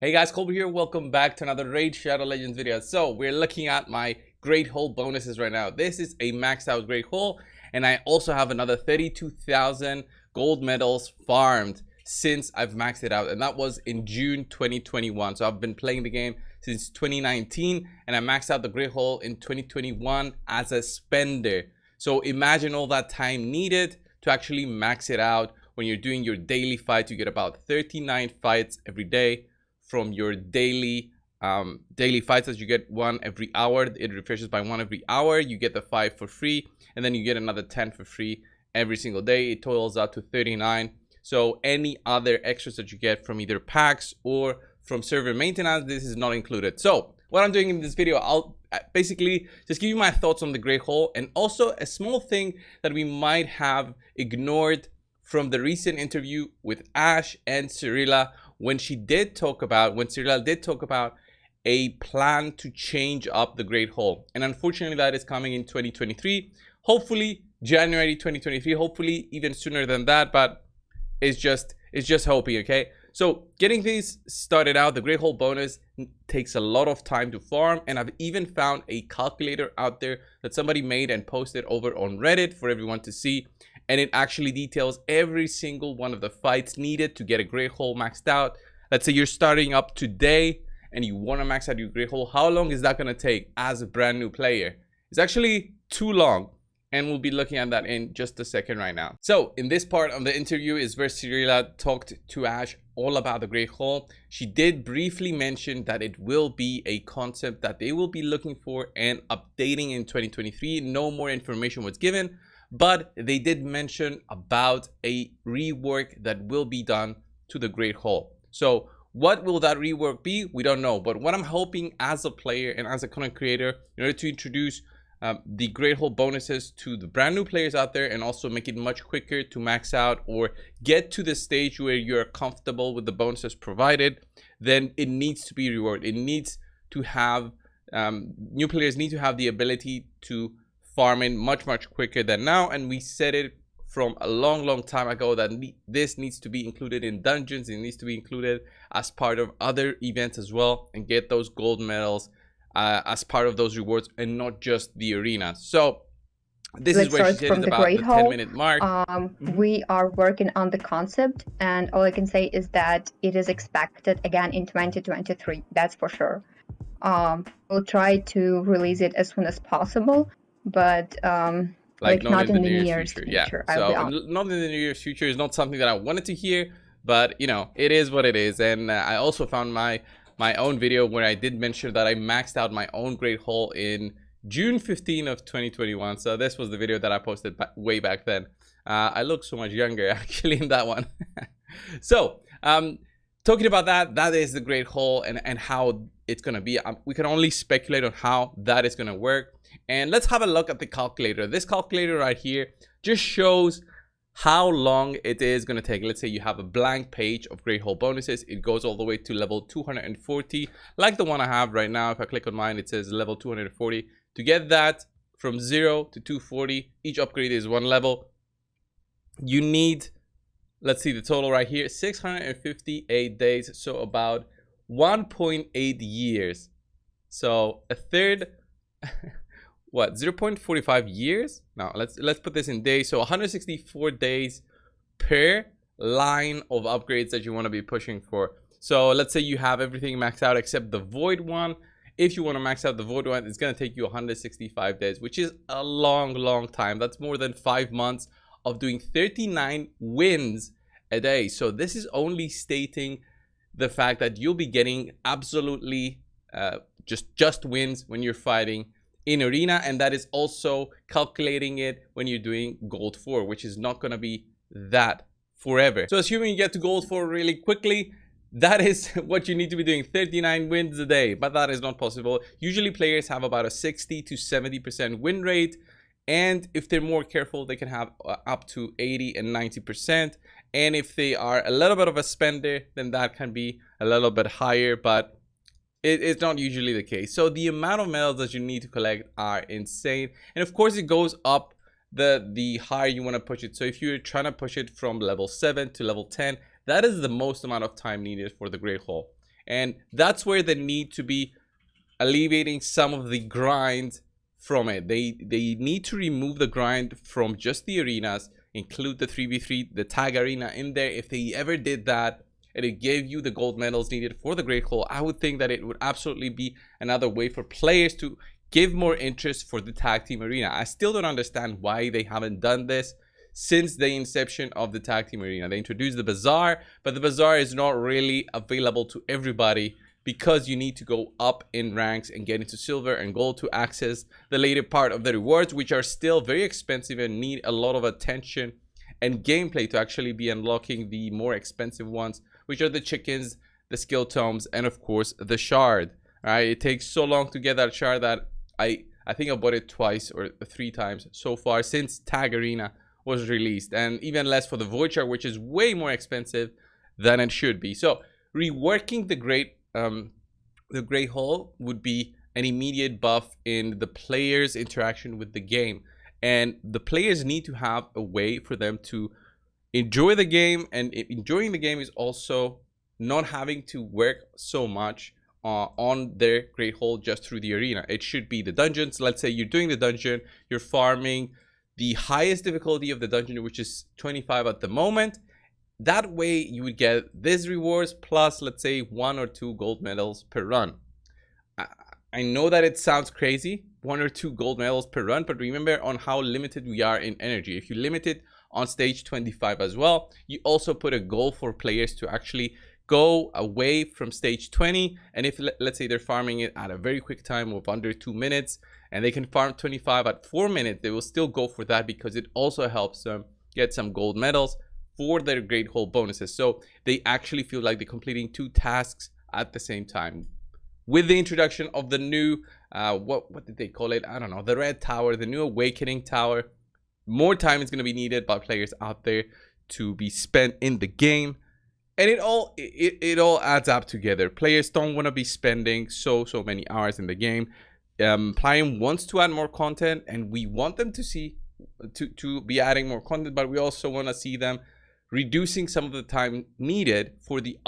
Hey guys, Colby here. Welcome back to another Raid Shadow Legends video. So we're looking at my Great Hole bonuses right now. This is a maxed out Great Hole, and I also have another 32,000 gold medals farmed since I've maxed it out, and that was in June 2021. So I've been playing the game since 2019, and I maxed out the Great Hole in 2021 as a spender. So imagine all that time needed to actually max it out. When you're doing your daily fights, you get about 39 fights every day from your daily fights, as you get one every hour. It refreshes by one every hour. You get the 5 for free, and then you get another 10 for free every single day. It totals out to 39. So any other extras that you get from either packs or from server maintenance, this is not included. So what I'm doing in this video, I'll basically just give you my thoughts on the Great Hole, and also a small thing that we might have ignored from the recent interview with Ash and Cyrilla, when Cyrilla did talk about a plan to change up the Great Hole. And unfortunately, that is coming in 2023. Hopefully January 2023, hopefully even sooner than that, but it's just hoping, okay? So getting these started out, the Great Hole bonus takes a lot of time to farm, and I've even found a calculator out there that somebody made and posted over on Reddit for everyone to see, and it actually details every single one of the fights needed to get a Great Hole maxed out. Let's say you're starting up today and you want to max out your Great Hole. How long is that going to take as a brand new player? It's actually too long, and we'll be looking at that in just a second right now. So in this part of the interview is where Cyrilla talked to Ash all about the Great Hole. She did briefly mention that it will be a concept that they will be looking for and updating in 2023. No more information was given, but they did mention about a rework that will be done to the Great Hole. So what will that rework be? We don't know, but what I'm hoping as a player and as a content creator, in order to introduce the Great Hole bonuses to the brand new players out there, and also make it much quicker to max out or get to the stage where you're comfortable with the bonuses provided, then it needs to be rewarded. It needs to have new players need to have the ability to farm in much quicker than now. And we said it from a long time ago that this needs to be included in dungeons. It needs to be included as part of other events as well, and get those gold medals as part of those rewards, and not just the arena. So this is where she said it's about the 10-minute mark. We are working on the concept, and all I can say is that it is expected again in 2023. That's for sure. We'll try to release it as soon as possible, but like not in the near future. Yeah, so not in the near future is not something that I wanted to hear, but you know, it is what it is. And I also found my own video where I did mention that I maxed out my own Great Hole in June 15 of 2021. So this was the video that I posted way back then. I look so much younger actually in that one. So talking about that is the Great Hole and how it's gonna be. We can only speculate on how that is gonna work. And let's have a look at the calculator. This calculator right here just shows how long it is going to take. Let's say you have a blank page of Great Hole bonuses. It goes all the way to level 240, like the one I have right now. If I click on mine, it says level 240. To get that from 0 to 240, each upgrade is 1 level. You need, let's see the total right here, 658 days, so about 1.8 years. So a third what, 0.45 years? Now let's put this in days. So 164 days per line of upgrades that you want to be pushing for. So let's say you have everything maxed out except the void one. If you want to max out the void one, it's going to take you 165 days, which is a long time. That's more than 5 months of doing 39 wins a day. So this is only stating the fact that you'll be getting absolutely just wins when you're fighting in arena, and that is also calculating it when you're doing gold 4, which is not going to be that forever. So assuming you get to gold 4 really quickly, that is what you need to be doing, 39 wins a day, but that is not possible. Usually players have about a 60 to 70% win rate, and if they're more careful, they can have up to 80 and 90%. And if they are a little bit of a spender, then that can be a little bit higher, but it's not usually the case. So the amount of medals that you need to collect are insane, and of course it goes up the higher you want to push it. So if you're trying to push it from level 7 to level 10, that is the most amount of time needed for the Great Hole. And that's where they need to be alleviating some of the grind from it. They need to remove the grind from just the arenas, include the 3v3, the tag arena in there. If they ever did that and it gave you the gold medals needed for the Great Hall, I would think that it would absolutely be another way for players to give more interest for the tag team arena. I still don't understand why they haven't done this since the inception of the tag team arena. They introduced the bazaar, but the bazaar is not really available to everybody because you need to go up in ranks and get into silver and gold to access the later part of the rewards, which are still very expensive and need a lot of attention and gameplay to actually be unlocking the more expensive ones, which are the chickens, the skill tomes, and of course the shard. All right, it takes so long to get that shard that I think I bought it twice or 3 times so far since tag arena was released, and even less for the void shard, which is way more expensive than it should be. So reworking the Great Hall would be an immediate buff in the players' interaction with the game, and the players need to have a way for them to enjoy the game, and enjoying the game is also not having to work so much on their Great Hall just through the arena. It should be the dungeons. Let's say you're doing the dungeon, you're farming the highest difficulty of the dungeon, which is 25 at the moment. That way you would get these rewards plus, let's say, 1 or 2 gold medals per run. I know that it sounds crazy, 1 or 2 gold medals per run, but remember on how limited we are in energy. If you limit it on stage 25 as well, you also put a goal for players to actually go away from stage 20, and if let's say they're farming it at a very quick time of under 2 minutes and they can farm 25 at 4 minutes, they will still go for that because it also helps them get some gold medals for their Great Hall bonuses. So they actually feel like they're completing 2 tasks at the same time. With the introduction of the new what did they call it, I don't know, the red tower, the new awakening tower, more time is going to be needed by players out there to be spent in the game. And it all adds up together. Players don't want to be spending so many hours in the game. Pliant wants to add more content, and we want them to be adding more content, but we also want to see them reducing some of the time needed for the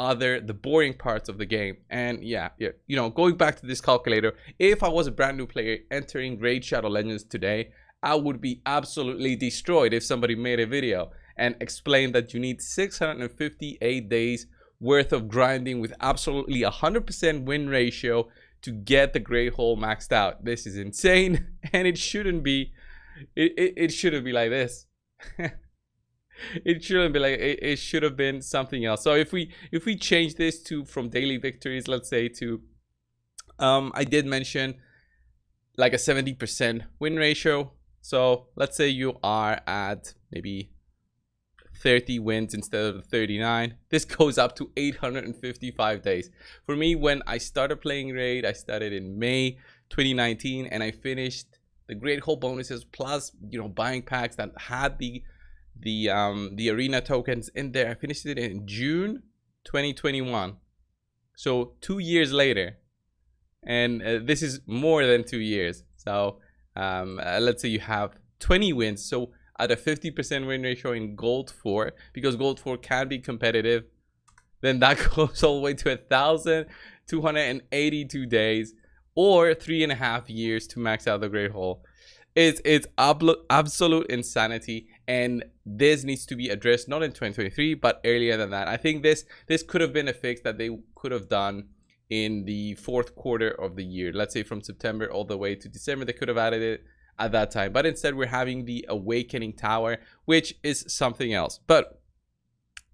boring parts of the game. And yeah, you know, going back to this calculator, if I was a brand new player entering Raid Shadow Legends today, I would be absolutely destroyed if somebody made a video and explained that you need 658 days worth of grinding with absolutely 100% win ratio to get the Great Hall maxed out. This is insane, and it shouldn't be. It shouldn't be like this. It shouldn't be like it should have been something else. So if we change this to from daily victories, let's say to I did mention like a 70% win ratio. So let's say you are at maybe 30 wins instead of 39. This goes up to 855 days. For me, when I started playing Raid, I started in May 2019, and I finished the Great Hall bonuses plus, you know, buying packs that had the arena tokens in there. I finished it in June 2021. So 2 years later, and this is more than 2 years. So let's say you have 20 wins. So at a 50% win ratio in Gold 4, because Gold 4 can be competitive, then that goes all the way to 1,282 days or 3.5 years to max out the Great Hall. It's absolute insanity, and this needs to be addressed not in 2023 but earlier than that. I think this could have been a fix that they could have done in the 4th quarter of the year. Let's say from September all the way to December, they could have added it at that time, but instead we're having the awakening tower, which is something else. But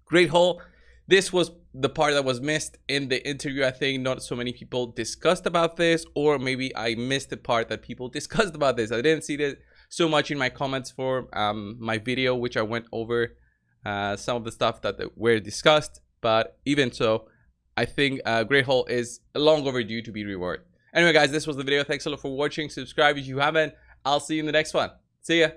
Great Hall, this was the part that was missed in the interview. I think not so many people discussed about this, or maybe I missed the part that people discussed about this. I didn't see this so much in my comments for my video, which I went over some of the stuff that were discussed. But even so, I think Great Hall is long overdue to be rewarded. Anyway guys, this was the video. Thanks a lot for watching. Subscribe if you haven't. I'll see you in the next one. See ya.